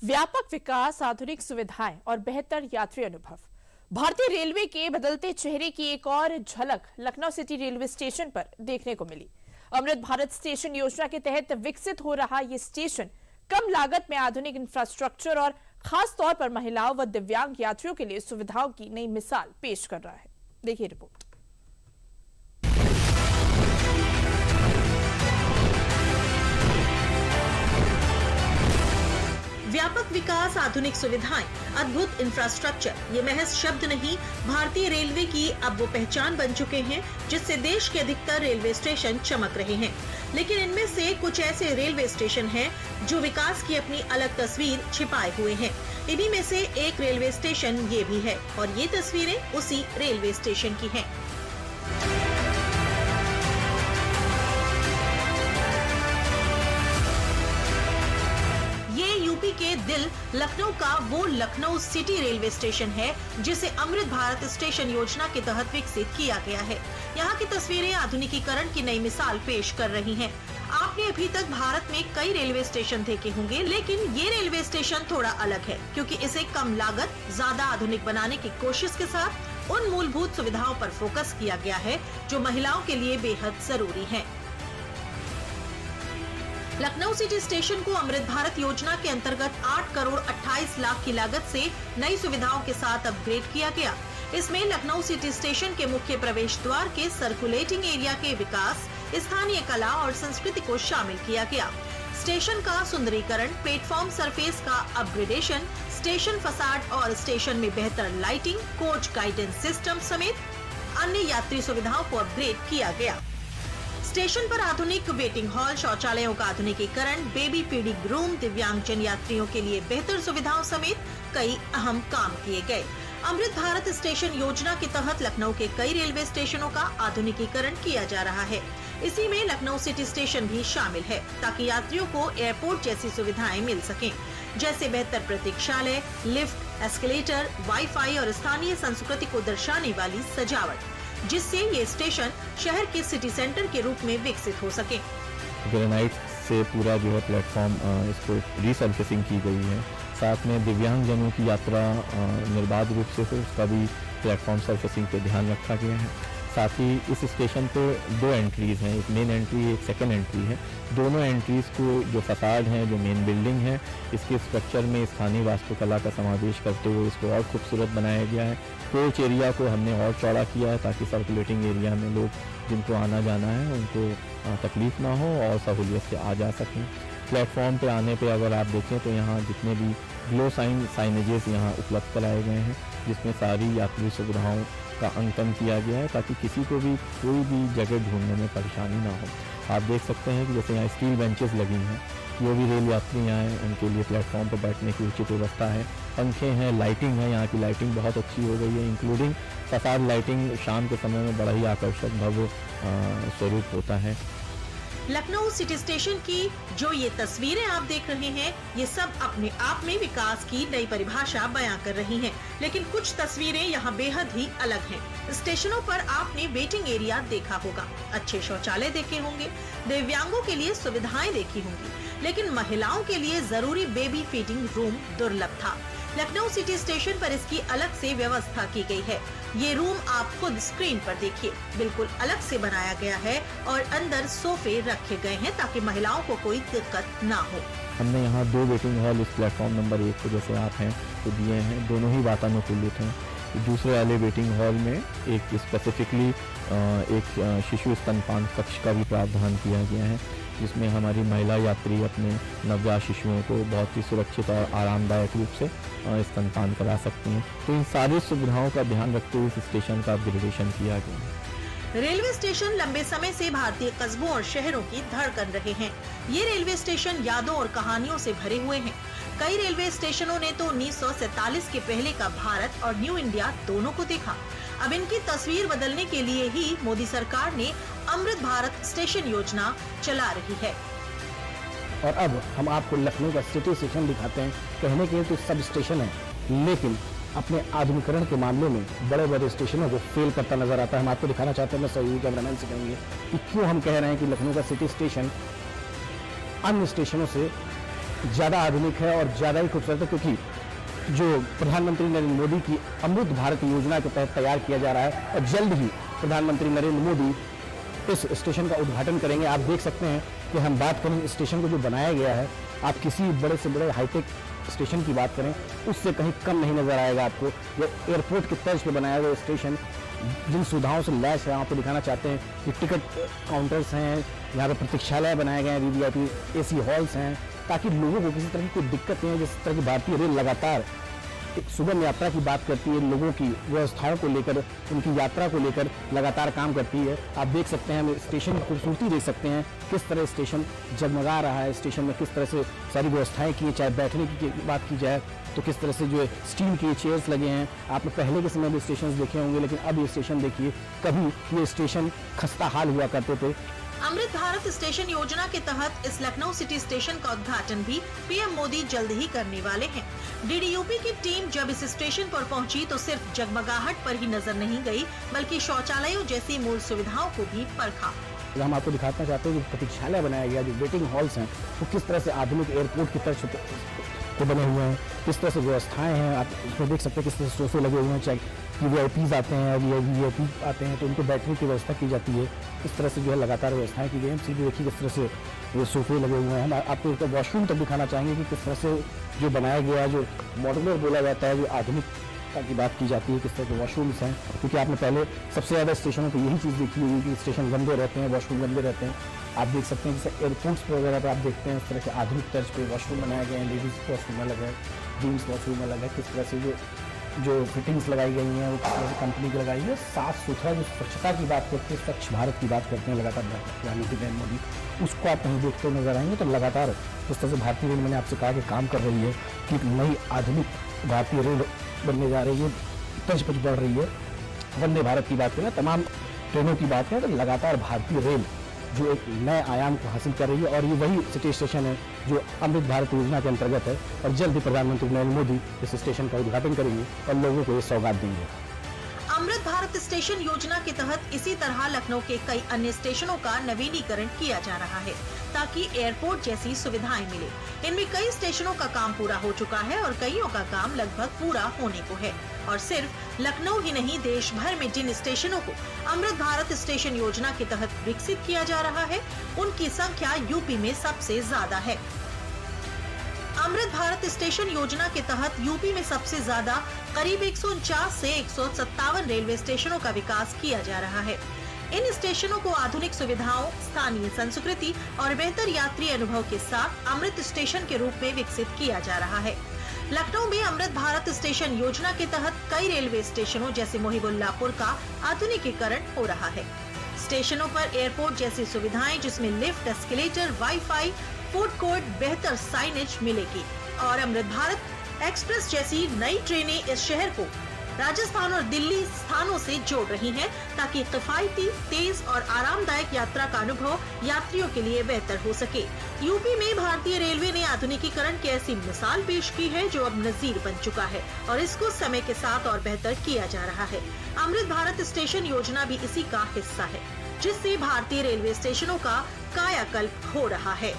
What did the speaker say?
व्यापक विकास, आधुनिक सुविधाएं और बेहतर यात्री अनुभव। भारतीय रेलवे के बदलते चेहरे की एक और झलक लखनऊ सिटी रेलवे स्टेशन पर देखने को मिली। अमृत भारत स्टेशन योजना के तहत विकसित हो रहा ये स्टेशन कम लागत में आधुनिक इंफ्रास्ट्रक्चर और खास तौर पर महिलाओं व दिव्यांग यात्रियों के लिए सुविधाओं की नई मिसाल पेश कर रहा है। देखिए रिपोर्ट। व्यापक विकास, आधुनिक सुविधाएं, अद्भुत इंफ्रास्ट्रक्चर, ये महज शब्द नहीं, भारतीय रेलवे की अब वो पहचान बन चुके हैं जिससे देश के अधिकतर रेलवे स्टेशन चमक रहे हैं। लेकिन इनमें से कुछ ऐसे रेलवे स्टेशन हैं जो विकास की अपनी अलग तस्वीर छिपाए हुए हैं। इन्हीं में से एक रेलवे स्टेशन ये भी है और ये तस्वीरें उसी रेलवे स्टेशन की हैं। यूपी के दिल लखनऊ का वो लखनऊ सिटी रेलवे स्टेशन है जिसे अमृत भारत स्टेशन योजना के तहत विकसित किया गया है। यहाँ की तस्वीरें आधुनिकीकरण की नई मिसाल पेश कर रही हैं। आपने अभी तक भारत में कई रेलवे स्टेशन देखे होंगे, लेकिन ये रेलवे स्टेशन थोड़ा अलग है क्योंकि इसे कम लागत, ज्यादा आधुनिक बनाने की कोशिश के साथ उन मूलभूत सुविधाओं पर फोकस किया गया है जो महिलाओं के लिए बेहद जरूरी है। लखनऊ सिटी स्टेशन को अमृत भारत योजना के अंतर्गत 8 करोड़ 28 लाख की लागत से नई सुविधाओं के साथ अपग्रेड किया गया। इसमें लखनऊ सिटी स्टेशन के मुख्य प्रवेश द्वार के सर्कुलेटिंग एरिया के विकास, स्थानीय कला और संस्कृति को शामिल किया गया। स्टेशन का सुंदरीकरण, प्लेटफॉर्म सरफेस का अपग्रेडेशन, स्टेशन फसाड और स्टेशन में बेहतर लाइटिंग, कोच गाइडेंस सिस्टम समेत अन्य यात्री सुविधाओं को अपग्रेड किया गया। स्टेशन पर आधुनिक वेटिंग हॉल, शौचालयों का आधुनिकीकरण, बेबी फीडिंग रूम, दिव्यांगजन यात्रियों के लिए बेहतर सुविधाओं समेत कई अहम काम किए गए। अमृत भारत स्टेशन योजना के तहत लखनऊ के कई रेलवे स्टेशनों का आधुनिकीकरण किया जा रहा है। इसी में लखनऊ सिटी स्टेशन भी शामिल है ताकि यात्रियों को एयरपोर्ट जैसी सुविधाएं मिल सकें, जैसे बेहतर प्रतीक्षालय, लिफ्ट, एस्केलेटर, वाईफाई और स्थानीय संस्कृति को दर्शाने वाली सजावट, जिससे ये स्टेशन शहर के सिटी सेंटर के रूप में विकसित हो सके। ग्रेनाइट से पूरा जो है प्लेटफॉर्म इसको रीसर्फेसिंग की गई है। साथ में दिव्यांगजनों की यात्रा निर्बाध रूप से हो, उसका भी प्लेटफॉर्म सरफेसिंग पे ध्यान रखा गया है। साथ ही इस स्टेशन पे 2 एंट्रीज हैं, एक मेन एंट्री, एक सेकेंड एंट्री है। दोनों एंट्रीज को जो फसाड है, जो मेन बिल्डिंग है, इसके स्ट्रक्चर में स्थानीय वास्तुकला का समावेश करते हुए इसको और खूबसूरत बनाया गया है। कोच एरिया को हमने और चौड़ा किया है ताकि सर्कुलेटिंग एरिया में लोग जिनको आना जाना है उनको तकलीफ ना हो और सहूलियत से आ जा सकें। प्लेटफॉर्म पे आने पे अगर आप देखें तो यहाँ जितने भी ग्लो साइनेजेस यहाँ उपलब्ध कराए गए हैं, जिसमें सारी यात्री सुविधाओं का अंकन किया गया है ताकि किसी को भी कोई भी जगह ढूंढने में परेशानी ना हो। आप देख सकते हैं कि जैसे यहाँ स्टील बेंचेस लगी हैं, जो भी रेल यात्री आए उनके लिए प्लेटफॉर्म पर बैठने की उचित व्यवस्था है। पंखे हैं, लाइटिंग है, यहाँ की लाइटिंग बहुत अच्छी हो गई है, इंक्लूडिंग फसाड लाइटिंग शाम के समय में बड़ा ही आकर्षक भव्य स्वरूप होता है। लखनऊ सिटी स्टेशन की जो ये तस्वीरें आप देख रहे हैं, ये सब अपने आप में विकास की नई परिभाषा बयां कर रही हैं। लेकिन कुछ तस्वीरें यहाँ बेहद ही अलग हैं। स्टेशनों पर आपने वेटिंग एरिया देखा होगा, अच्छे शौचालय देखे होंगे, दिव्यांगों के लिए सुविधाएं देखी होंगी, लेकिन महिलाओं के लिए जरूरी बेबी फीडिंग रूम दुर्लभ था। लखनऊ सिटी स्टेशन पर इसकी अलग से व्यवस्था की गई है। ये रूम आप खुद स्क्रीन पर देखिए, बिल्कुल अलग से बनाया गया है और अंदर सोफे रखे गए हैं ताकि महिलाओं को कोई दिक्कत ना हो। हमने यहाँ 2 वेटिंग हॉल इस प्लेटफॉर्म नंबर 1 को जैसे आप हैं तो दिए हैं, दोनों ही वातानुकूलित हैं। दूसरे वाले वेटिंग हॉल में एक स्पेसिफिकली एक शिशु स्तनपान कक्ष का भी प्रावधान किया गया है, जिसमें हमारी महिला यात्री अपने नवजात शिशुओं को बहुत ही सुरक्षित और आरामदायक रूप से स्तनपान करा सकती हैं। तो इन सारी सुविधाओं का ध्यान रखते हुए इस स्टेशन का अपग्रेडेशन किया गया है। रेलवे स्टेशन लंबे समय से भारतीय कस्बों और शहरों की धड़कन रहे हैं। ये रेलवे स्टेशन यादों और कहानियों से भरे हुए हैं। कई रेलवे स्टेशनों ने तो 1947 के पहले का भारत और न्यू इंडिया दोनों को देखा। अब इनकी तस्वीर बदलने के लिए ही मोदी सरकार ने अमृत भारत स्टेशन योजना चला रही है। और अब हम आपको लखनऊ का सिटी स्टेशन दिखाते हैं। कहने के लिए तो सब स्टेशन है, लेकिन अपने आधुनिकीकरण के मामले में बड़े बड़े स्टेशनों को फेल करता नजर आता है। हम आपको दिखाना चाहते हैं, मैं सहयोगी कैमरामैन से कहेंगे कि क्यों हम कह रहे हैं कि लखनऊ का सिटी स्टेशन अन्य स्टेशनों से ज़्यादा आधुनिक है और ज़्यादा ही खूबसूरत है, क्योंकि जो प्रधानमंत्री नरेंद्र मोदी की अमृत भारत योजना के तहत तैयार किया जा रहा है और जल्द ही प्रधानमंत्री नरेंद्र मोदी इस स्टेशन का उद्घाटन करेंगे। आप देख सकते हैं कि हम बात करें स्टेशन को जो बनाया गया है, आप किसी बड़े से बड़े हाईटेक स्टेशन की बात करें उससे कहीं कम नहीं नजर आएगा आपको। ये एयरपोर्ट की तर्ज पे बनाया हुआ स्टेशन जिन सुविधाओं से लैस है, आपको दिखाना चाहते हैं कि टिकट काउंटर्स हैं, यहाँ पे प्रतीक्षालय बनाए गए हैं, वीवीआईपी एसी हॉल्स हैं, ताकि लोगों को किसी तरह की कोई दिक्कत नहीं है। जिस तरह की भारतीय रेल लगातार एक सुगम यात्रा की बात करती है, लोगों की व्यवस्थाओं को लेकर, उनकी यात्रा को लेकर लगातार काम करती है। आप देख सकते हैं, हम स्टेशन की खूबसूरती देख सकते हैं, किस तरह स्टेशन जगमगा रहा है, स्टेशन में किस तरह से सारी व्यवस्थाएं की हैं, चाहे बैठने की बात की जाए तो किस तरह से जो है स्टील के चेयर्स लगे हैं। आपने पहले के समय में स्टेशन देखे होंगे, लेकिन अब ये स्टेशन देखिए, कभी ये स्टेशन खस्ता हाल हुआ करते थे। अमृत भारत स्टेशन योजना के तहत इस लखनऊ सिटी स्टेशन का उद्घाटन भी पीएम मोदी जल्द ही करने वाले हैं। डीडीयूपी की टीम जब इस स्टेशन पर पहुंची तो सिर्फ जगमगाहट पर ही नजर नहीं गई, बल्कि शौचालयों जैसी मूल सुविधाओं को भी परखा। हम आपको दिखाना चाहते हैं जो प्रतीक्षालय बनाया गया, जो वेटिंग हॉल्स हैं, वो किस तरह से आधुनिक एयरपोर्ट की तर्ज पे बने हुए हैं, किस तरह से व्यवस्थाएं हैं। आप इसमें देख सकते हैं किस तरह से सोफे लगे हुए हैं, चाहे वीआईपीज आते हैं, वीआईपी आते हैं तो उनको बैठने की व्यवस्था की जाती है। इस तरह से जो है लगातार व्यवस्थाएं की गई हैं। सीधे देखिए किस तरह से ये सोफे लगे हुए हैं। हम आपको एक वॉशरूम तक दिखाना चाहेंगे कि किस तरह से जो बनाया गया, जो मॉड्यूलर बोला जाता है, जो आधुनिकता की बात की जाती है, किस तरह के वॉशरूम्स हैं। क्योंकि आपने पहले सबसे ज़्यादा स्टेशनों पर यही चीज़ देखी होगी कि स्टेशन गंदे रहते हैं, वॉशरूम गंदे रहते हैं। आप देख सकते हैं जैसे एयरपोर्ट्स पर वगैरह पर आप देखते हैं इस तरह के आधुनिक तर्ज पे वॉशरूम बनाए गए हैं। लेडीज़ वॉशरूम अलग है, जेंट्स वॉशरूम अलग है। किस तरह से जो फिटिंग्स लगाई गई हैं वो किस तरह से कंपनी की लगाई है। साफ़ सुथरा, जो स्वच्छता की बात करते हैं, स्वच्छ भारत की बात करते हैं लगातार प्रधानमंत्री नरेंद्र मोदी, उसको आप कहीं देखते हुए नजर आएंगे। तो लगातार जिस तरह से भारतीय रेल, मैंने आपसे कहा कि काम कर रही है कि एक नई आधुनिक भारतीय रेल बनने जा रही है, तर्ज पर बढ़ रही है। वंदे भारत की बात करें, तमाम ट्रेनों की बात करें, तो लगातार भारतीय रेल जो एक नए आयाम को हासिल कर रही है। और ये वही सिटी स्टेशन है जो अमृत भारत योजना के अंतर्गत है और जल्द ही प्रधानमंत्री नरेंद्र मोदी इस स्टेशन का उद्घाटन करेंगे और लोगों को ये सौगात देंगे। अमृत भारत स्टेशन योजना के तहत इसी तरह लखनऊ के कई अन्य स्टेशनों का नवीनीकरण किया जा रहा है ताकि एयरपोर्ट जैसी सुविधाएं मिले। इनमें कई स्टेशनों का काम पूरा हो चुका है और कईयों का काम लगभग पूरा होने को है। और सिर्फ लखनऊ ही नहीं, देश भर में जिन स्टेशनों को अमृत भारत स्टेशन योजना के तहत विकसित किया जा रहा है, उनकी संख्या यूपी में सबसे ज्यादा है। अमृत भारत स्टेशन योजना के तहत यूपी में सबसे ज्यादा करीब 149 से 157 रेलवे स्टेशनों का विकास किया जा रहा है। इन स्टेशनों को आधुनिक सुविधाओं, स्थानीय संस्कृति और बेहतर यात्री अनुभव के साथ अमृत स्टेशन के रूप में विकसित किया जा रहा है। लखनऊ में अमृत भारत स्टेशन योजना के तहत कई रेलवे स्टेशनों जैसे मोहिबुल्लापुर का आधुनिकीकरण हो रहा है। स्टेशनों पर एयरपोर्ट जैसी सुविधाएं जिसमें lift, escalator, wifi, food court, बेहतर साइनेज मिलेगी। और अमृत भारत एक्सप्रेस जैसी नई ट्रेनें इस शहर को राजस्थान और दिल्ली स्थानों से जोड़ रही हैं ताकि किफायती, तेज और आरामदायक यात्रा का अनुभव यात्रियों के लिए बेहतर हो सके। यूपी में भारतीय रेलवे ने आधुनिकीकरण की ऐसी मिसाल पेश की है जो अब नजीर बन चुका है और इसको समय के साथ और बेहतर किया जा रहा है। अमृत भारत स्टेशन योजना भी इसी का हिस्सा है जिससे भारतीय रेलवे स्टेशनों का कायाकल्प हो रहा है।